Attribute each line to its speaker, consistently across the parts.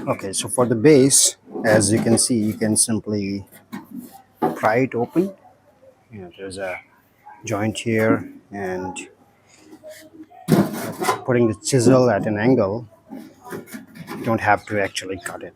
Speaker 1: Okay, so for the base, as you can see, you can simply pry it open. There's a joint here, and putting the chisel at an angle, you don't have to actually cut it.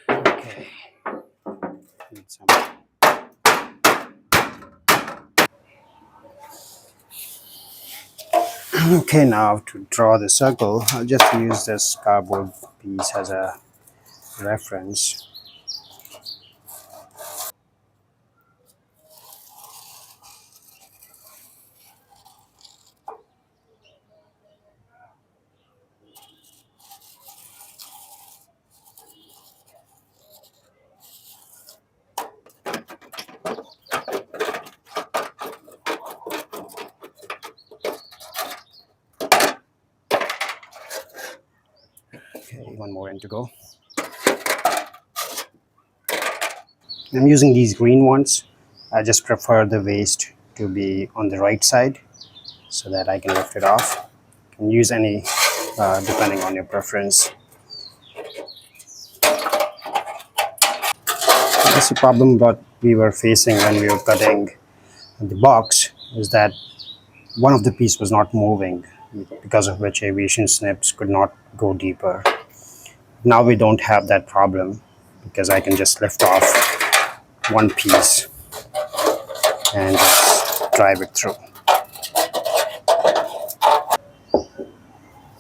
Speaker 1: Okay. Need some. Okay, now to draw the circle, I'll just use this cardboard piece as a reference. Okay, one more end to go. I'm using these green ones. I just prefer the waste to be on the right side so that I can lift it off. You can use any depending on your preference. That's the problem what we were facing when we were cutting the box, is that one of the piece was not moving, because of which aviation snips could not go deeper. Now we don't have that problem because I can just lift off one piece and just drive it through.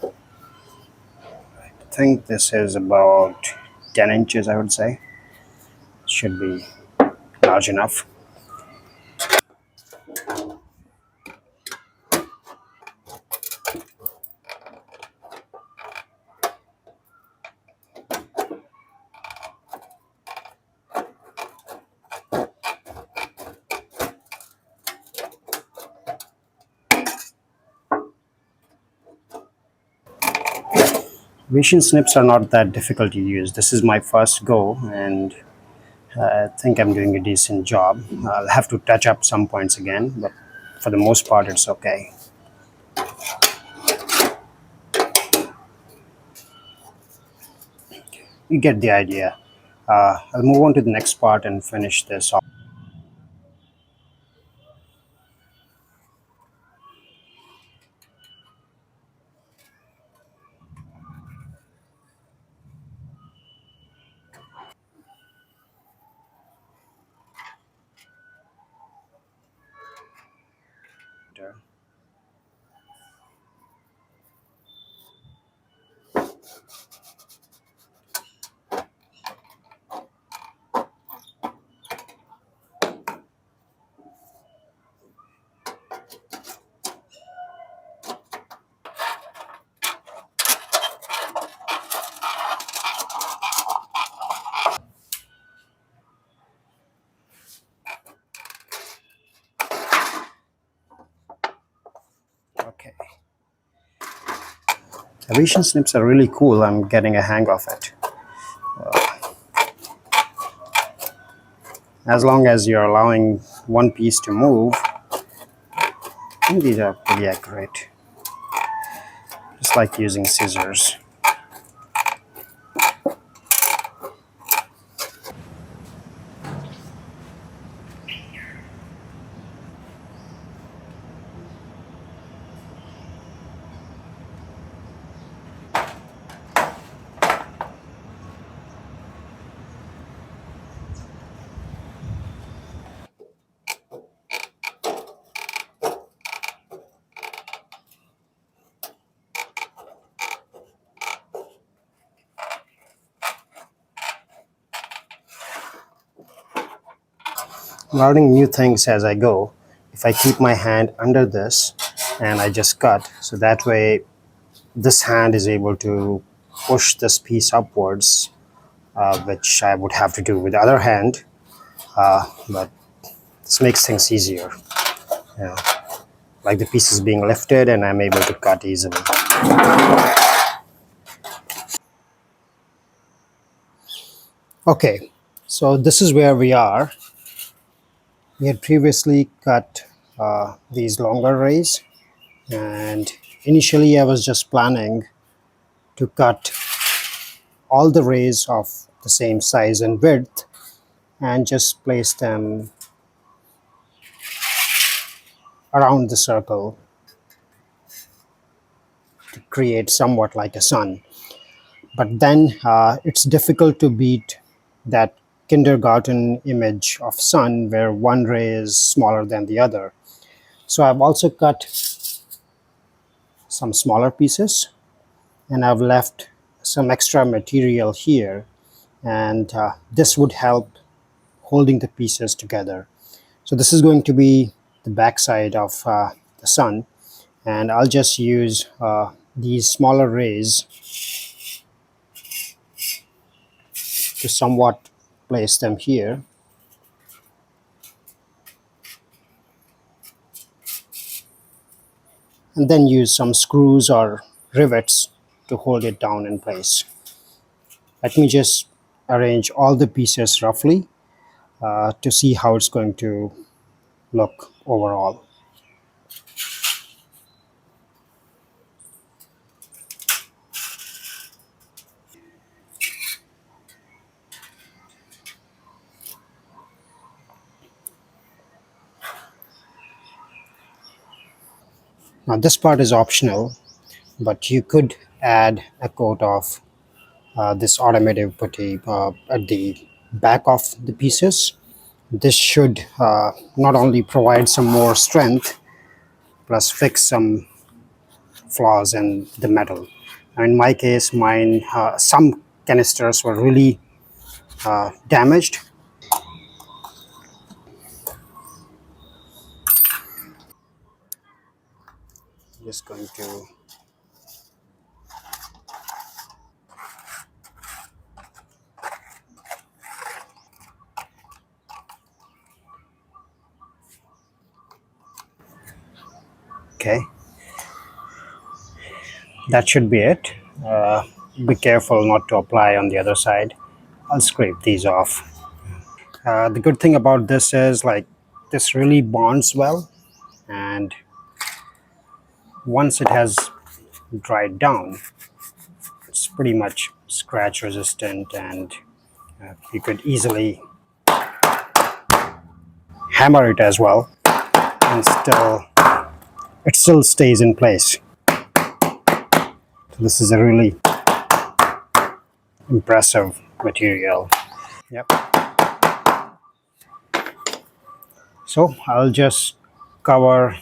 Speaker 1: I think this is about 10 inches, I would say. Should be large enough. Aviation snips are not that difficult to use. This is my first go, and I think I'm doing a decent job. I'll have to touch up some points again, but for the most part, it's okay. You get the idea. I'll move on to the next part and finish this off. Okay. Aviation snips are really cool. I'm getting a hang of it. As long as you're allowing one piece to move, I think these are pretty accurate. Just like using scissors. Learning new things as I go. If I keep my hand under this and I just cut, so that way this hand is able to push this piece upwards, which I would have to do with the other hand, but this makes things easier. Yeah. Like the piece is being lifted and I'm able to cut easily. Okay, so this is where we are. We had previously cut these longer rays, and initially I was just planning to cut all the rays of the same size and width and just place them around the circle to create somewhat like a sun. But then it's difficult to beat that kindergarten image of sun where one ray is smaller than the other. So I've also cut some smaller pieces, and I've left some extra material here, and this would help holding the pieces together. So this is going to be the backside of the sun, and I'll just use these smaller rays to somewhat place them here, and then use some screws or rivets to hold it down in place. Let me just arrange all the pieces roughly to see how it's going to look overall. Now this part is optional, but you could add a coat of this automotive putty at the back of the pieces. This should not only provide some more strength, plus fix some flaws in the metal. Now in my case, mine some canisters were really damaged. Just going to okay, that should be it. Be careful not to apply on the other side. I'll scrape these off. The good thing about this is like this really bonds well, and once it has dried down, it's pretty much scratch resistant, and you could easily hammer it as well, and still it still stays in place. So this is a really impressive material. Yep. So I'll just cover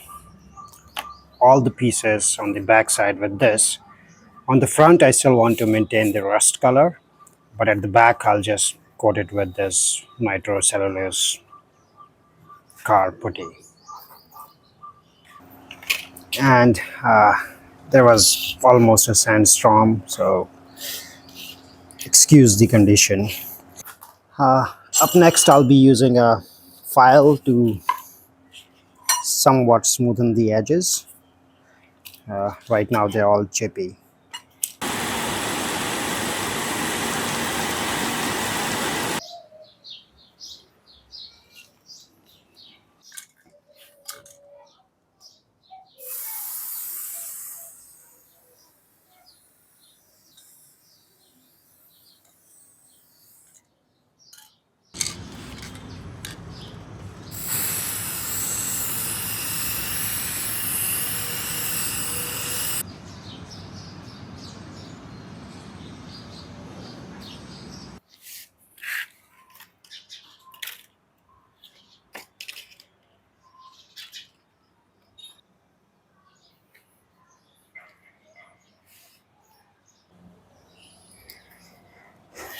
Speaker 1: all the pieces on the back side with this. On the front, I still want to maintain the rust color, but at the back, I'll just coat it with this nitrocellulose car putty. And there was almost a sandstorm, so excuse the condition. Up next, I'll be using a file to somewhat smoothen the edges. Right now, they're all chippy.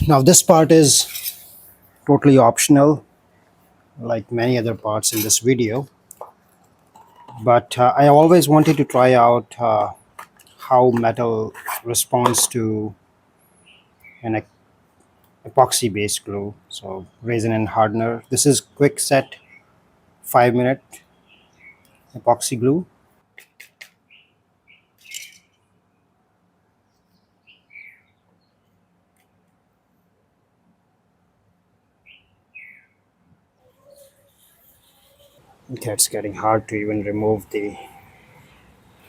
Speaker 1: Now, this part is totally optional, like many other parts in this video, but I always wanted to try out how metal responds to an epoxy based glue. So resin and hardener. This is quick set 5-minute epoxy glue. Okay, it's getting hard to even remove the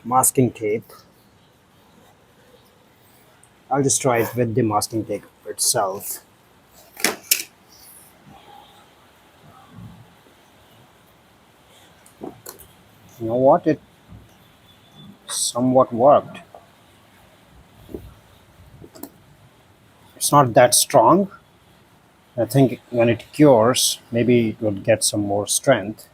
Speaker 1: masking tape. I'll just try it with the masking tape itself. You know what? It somewhat worked. It's not that strong. I think when it cures, maybe it would get some more strength.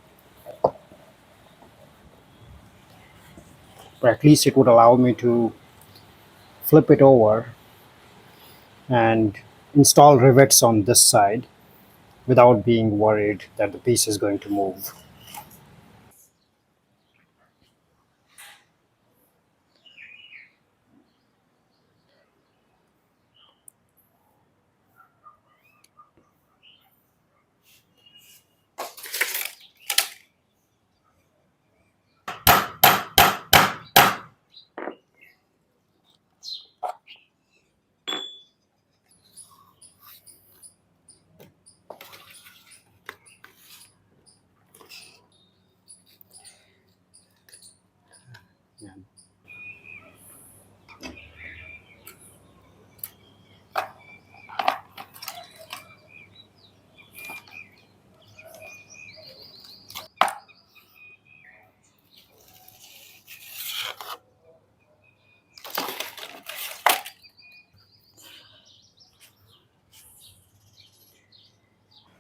Speaker 1: But at least it would allow me to flip it over and install rivets on this side without being worried that the piece is going to move.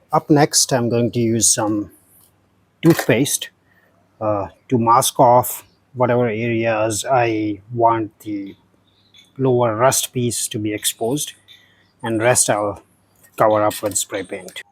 Speaker 1: Up next, I'm going to use some toothpaste to mask off whatever areas I want the lower rust piece to be exposed, and rest I'll cover up with spray paint.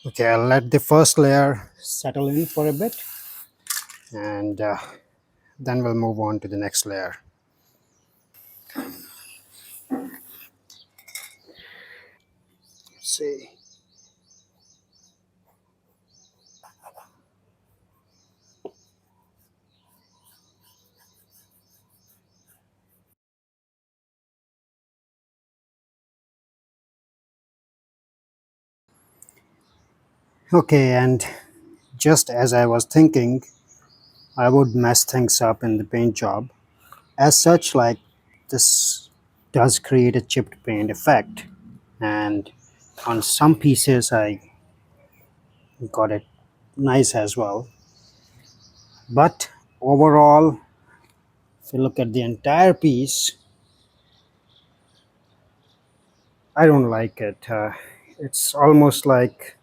Speaker 1: Okay, I'll let the first layer settle in for a bit, and then we'll move on to the next layer. Let's see. Okay, and just as I was thinking, I would mess things up in the paint job. As such, like, this does create a chipped paint effect, and on some pieces I got it nice as well. But overall, if you look at the entire piece, I don't like it. It's almost like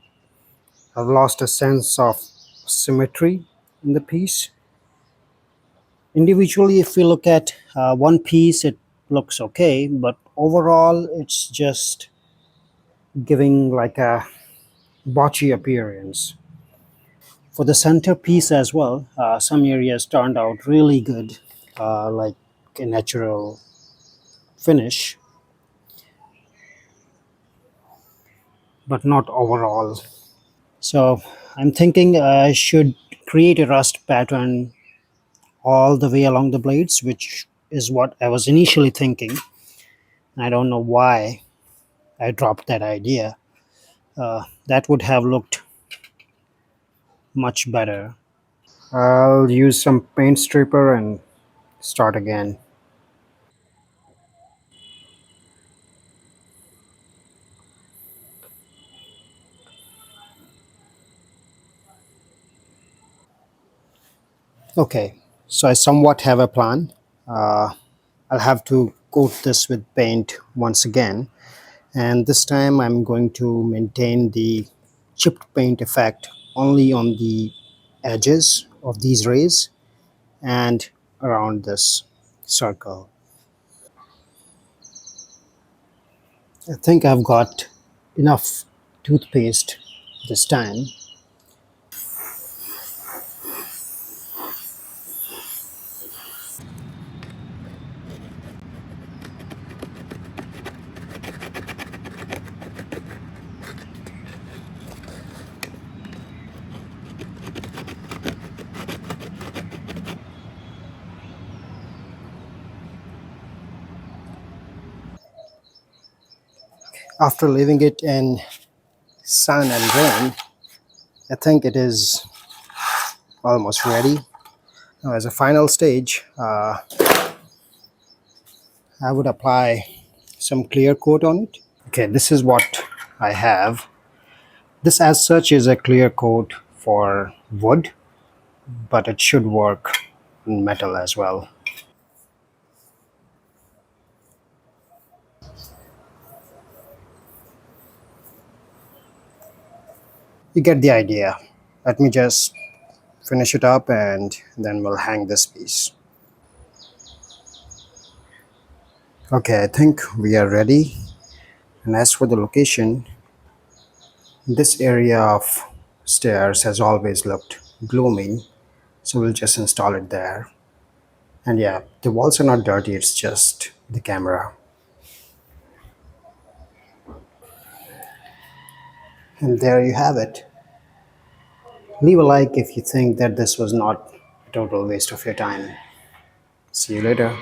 Speaker 1: I've lost a sense of symmetry in the piece. Individually, if we look at one piece, it looks okay, but overall, it's just giving like a botchy appearance. For the center piece as well, some areas turned out really good, like a natural finish, but not overall. So I'm thinking I should create a rust pattern all the way along the blades, which is what I was initially thinking. I don't know why I dropped that idea. That would have looked much better. I'll use some paint stripper and start again. Okay, so I somewhat have a plan. I'll have to coat this with paint once again, and this time I'm going to maintain the chipped paint effect only on the edges of these rays and around this circle. I think I've got enough toothpaste this time. After leaving it in sun and rain, I think it is almost ready. Now, as a final stage, I would apply some clear coat on it. Okay, this is what I have. This, as such, is a clear coat for wood, but it should work in metal as well. You get the idea. Let me just finish it up and then we'll hang this piece. Okay, I think we are ready. And as for the location, this area of stairs has always looked gloomy, so we'll just install it there. And yeah, the walls are not dirty, it's just the camera. And there you have it. Leave a like if you think that this was not a total waste of your time. See you later.